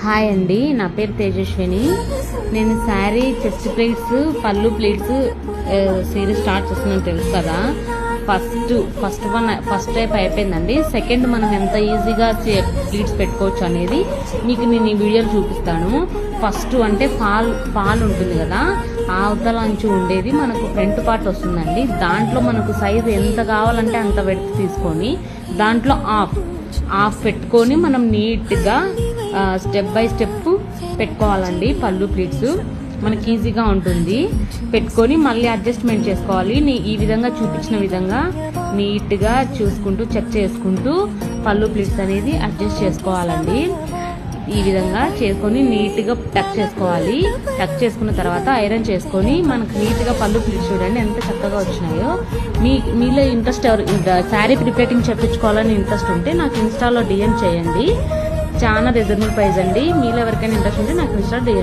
Hi అండి, నా పేరు తేజస్విని. నేను శారీ చెస్ట్ ప్లేట్స్, పళ్ళు ప్లేట్స్ సిరీస్ స్టార్ట్ చేస్తున్నాను, తెలుసు కదా. ఫస్ట్ టైప్ అయిపోయిందండి. సెకండ్ మనం ఎంత ఈజీగా ప్లీట్స్ పెట్టుకోవచ్చు అనేది మీకు నేను ఈ వీడియోలో చూపిస్తాను. ఫస్ట్ అంటే పాలు ఉంటుంది కదా, ఆ అవతల నుంచి ఉండేది మనకు ఫ్రంట్ పార్ట్ వస్తుందండి. దాంట్లో మనకు సైజు ఎంత కావాలంటే అంత పెట్టి తీసుకొని దాంట్లో హాఫ్ పెట్టుకొని మనం నీట్గా స్టెప్ బై స్టెప్ పెట్టుకోవాలండి. పళ్ళు ప్లీట్స్ మనకి ఈజీగా ఉంటుంది. పెట్టుకొని మళ్ళీ అడ్జస్ట్మెంట్ చేసుకోవాలి. ఈ విధంగా చూపించిన విధంగా నీట్గా చూసుకుంటూ చెక్ చేసుకుంటూ పళ్ళు ప్లీట్స్ అనేది అడ్జస్ట్ చేసుకోవాలండి. ఈ విధంగా చేసుకొని నీట్గా టక్ చేసుకోవాలి. టక్ చేసుకున్న తర్వాత ఐరన్ చేసుకొని మనకు నీట్గా పళ్ళు ప్లీట్స్ చూడండి ఎంత చక్కగా వచ్చినాయో. మీలో ఇంట్రెస్ట్ శారీ ప్రిపేరింగ్ చెప్పించుకోవాలని ఇంట్రెస్ట్ ఉంటే నాకు ఇన్స్టాలో డిఎం చేయండి. చాలా రీజనబుల్ ప్రైస్ అండి. మీలో ఎవరికైనా ఇంట్రెస్ట్ ఉంటే నాకు ఇన్స్టా డిఎం